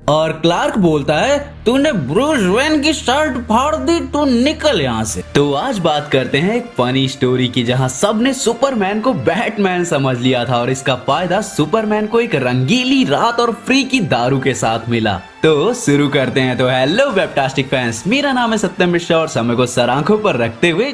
और क्लार्क बोलता है तूने ब्रूस वेन की शर्ट फाड़ दी, तू निकल यहाँ से। तो आज बात करते हैं एक फनी स्टोरी की जहाँ सबने सुपरमैन को बैटमैन समझ लिया था और इसका फायदा सुपरमैन को एक रंगीली रात और फ्री की दारू के साथ मिला। तो शुरू करते हैं। तो हेलो वेबटास्टिक फैंस, मेरा नाम है सत्यम मिश्रा और समय को सर आंखों पर रखते हुए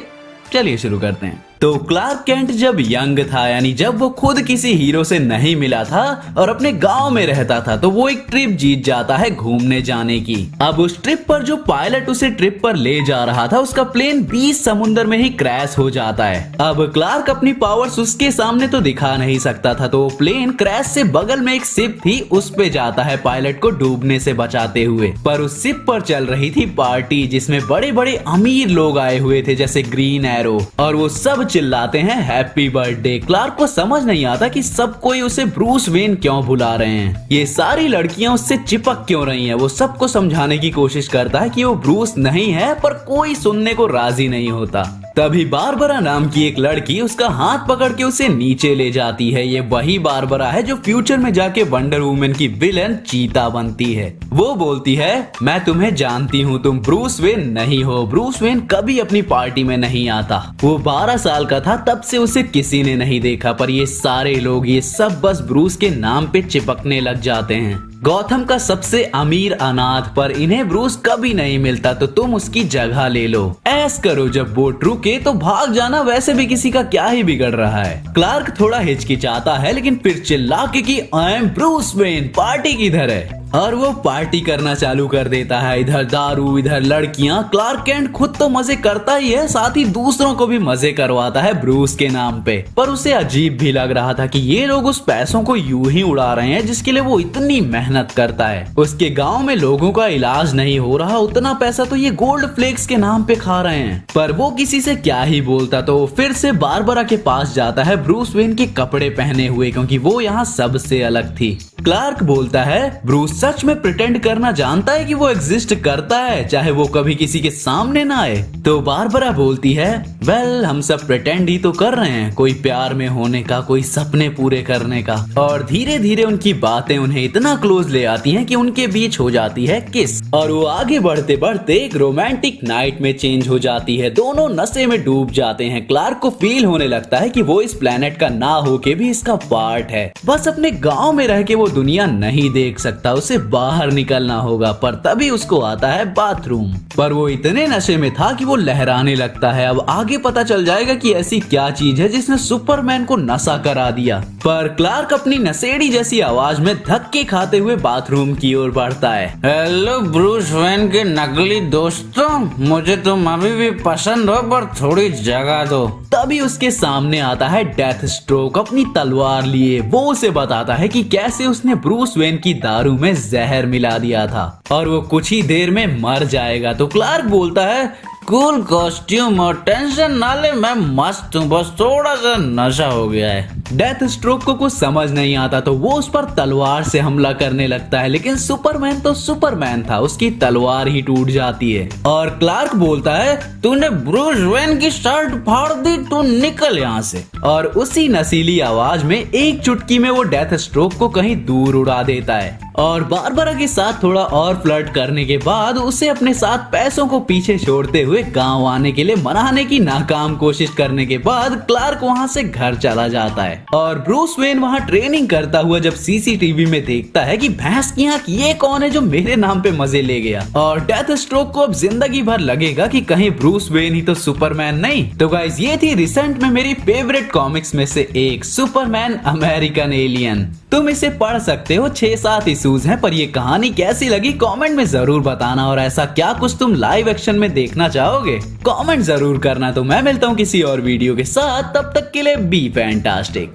चलिए शुरू करते हैं। तो क्लार्क केंट जब यंग था, यानी जब वो खुद किसी हीरो से नहीं मिला था और अपने गांव में रहता था, तो वो एक ट्रिप जीत जाता है घूमने जाने की। अब उस ट्रिप पर जो पायलट उसे ट्रिप पर ले जा रहा था, उसका प्लेन 20 समुद्र में ही क्रैश हो जाता है। अब क्लार्क अपनी पावर्स उसके सामने तो दिखा नहीं सकता था, तो प्लेन क्रैश से बगल में एक शिप थी, उस पे जाता है पायलट को डूबने से बचाते हुए। पर उस शिप पर चल रही थी पार्टी, जिसमें बड़े बड़े अमीर लोग आए हुए थे जैसे ग्रीन एरो, और वो सब चिल्लाते हैं हैप्पी बर्थडे। क्लार्क को समझ नहीं आता कि सब कोई उसे ब्रूस वेन क्यों बुला रहे हैं, ये सारी लड़कियां उससे चिपक क्यों रही हैं। वो सबको समझाने की कोशिश करता है कि वो ब्रूस नहीं है, पर कोई सुनने को राजी नहीं होता। तभी बारबरा नाम की एक लड़की उसका हाथ पकड़ के उसे नीचे ले जाती है। ये वही बारबरा है जो फ्यूचर में जाके वंडर वुमन की विलन चीता बनती है। वो बोलती है मैं तुम्हें जानती हूँ, तुम ब्रूस वेन नहीं हो। ब्रूस वेन कभी अपनी पार्टी में नहीं आता। वो 12 साल का था तब से उसे किसी ने नहीं देखा, पर ये सारे लोग ये सब बस ब्रूस के नाम पे चिपकने लग जाते हैं। गौथम का सबसे अमीर अनाथ, पर इन्हें ब्रूस कभी नहीं मिलता, तो तुम उसकी जगह ले लो। ऐस करो जब बोट रुके तो भाग जाना, वैसे भी किसी का क्या ही बिगड़ रहा है। क्लार्क थोड़ा हिचकिचाता है, लेकिन फिर चिल्ला के कि I am Bruce Wayne, party किधर है, और वो पार्टी करना चालू कर देता है। इधर दारू, इधर लड़कियां। क्लार्क केंट खुद तो मजे करता ही है, साथ ही दूसरों को भी मजे करवाता है ब्रूस के नाम पे। पर उसे अजीब भी लग रहा था कि ये लोग उस पैसों को यूं ही उड़ा रहे हैं जिसके लिए वो इतनी मेहनत करता है। उसके गांव में लोगों का इलाज नहीं हो रहा, उतना पैसा तो ये गोल्ड फ्लेक्स के नाम पे खा रहे हैं। पर वो किसी से क्या ही बोलता, तो फिर से बारबरा के पास जाता है ब्रूस वेन के कपड़े पहने हुए, क्योंकि वो यहाँ सबसे अलग थी। क्लार्क बोलता है ब्रूस सच में प्रिटेंड करना जानता है कि वो एग्जिस्ट करता है, चाहे वो कभी किसी के सामने ना आए। तो बारबरा बोलती है वेल, हम सब प्रिटेंड ही तो कर रहे हैं, कोई प्यार में होने का, कोई सपने पूरे करने का। और धीरे धीरे उनकी बातें उन्हें इतना क्लोज ले आती हैं कि उनके बीच हो जाती है किस, और वो आगे बढ़ते बढ़ते एक रोमांटिक नाइट में चेंज हो जाती है। दोनों नशे में डूब जाते हैं। क्लार्क को फील होने लगता है कि वो इस प्लेनेट का ना होके भी इसका पार्ट है, बस अपने गाँव में रह के वो दुनिया नहीं देख सकता, उसे बाहर निकलना होगा। पर तभी उसको आता है बाथरूम, पर वो इतने नशे में था कि वो लहराने लगता है। अब आगे पता चल जाएगा कि ऐसी क्या चीज है जिसने सुपरमैन को नशा करा दिया। पर क्लार्क अपनी नशेड़ी जैसी आवाज में धक्के खाते हुए बाथरूम की ओर बढ़ता है। हेलो ब्रूस वेन के नकली दोस्तों, मुझे तुम अभी भी पसंद हो, पर थोड़ी जगह दो। तभी उसके सामने आता है डेथ स्ट्रोक अपनी तलवार लिए। वो उसे बताता है कि कैसे उसने ब्रूस वेन की दारू में जहर मिला दिया था और वो कुछ ही देर में मर जाएगा। तो क्लार्क बोलता है कूल कॉस्ट्यूम और टेंशन ना ले, मैं मस्त हूँ, बस थोड़ा सा नशा हो गया है। डेथ स्ट्रोक को कुछ समझ नहीं आता, तो वो उस पर तलवार से हमला करने लगता है, लेकिन सुपरमैन तो सुपरमैन था, उसकी तलवार ही टूट जाती है। और क्लार्क बोलता है तूने ब्रूस वेन की शर्ट फाड़ दी, तू निकल यहाँ से। और उसी नशीली आवाज में एक चुटकी में वो डेथ स्ट्रोक को कहीं दूर उड़ा देता है। और बारबरा के साथ थोड़ा और फ्लर्ट करने के बाद उसे अपने साथ पैसों को पीछे छोड़ते हुए गांव आने के लिए मनाने की नाकाम कोशिश करने के बाद क्लार्क वहां से घर चला जाता है। और ब्रूस वेन वहां ट्रेनिंग करता हुआ जब सीसीटीवी में देखता है कि भैंस की आंख, ये कौन है जो मेरे नाम पे मजे ले गया। और डेथ स्ट्रोक को अब जिंदगी भर लगेगा कि कहीं ब्रूस वेन ही तो सुपरमैन नहीं। तो गाइस, ये थी रिसेंट में मेरी फेवरेट कॉमिक्स में से एक, सुपरमैन अमेरिकन एलियन। तुम इसे पढ़ सकते हो, 6-7 इश्यूज हैं, पर ये कहानी कैसी लगी कमेंट में जरूर बताना। और ऐसा क्या कुछ तुम लाइव एक्शन में देखना चाहोगे, कमेंट जरूर करना। तो मैं मिलता हूँ किसी और वीडियो के साथ, तब तक के लिए बी फैंटास्टिक।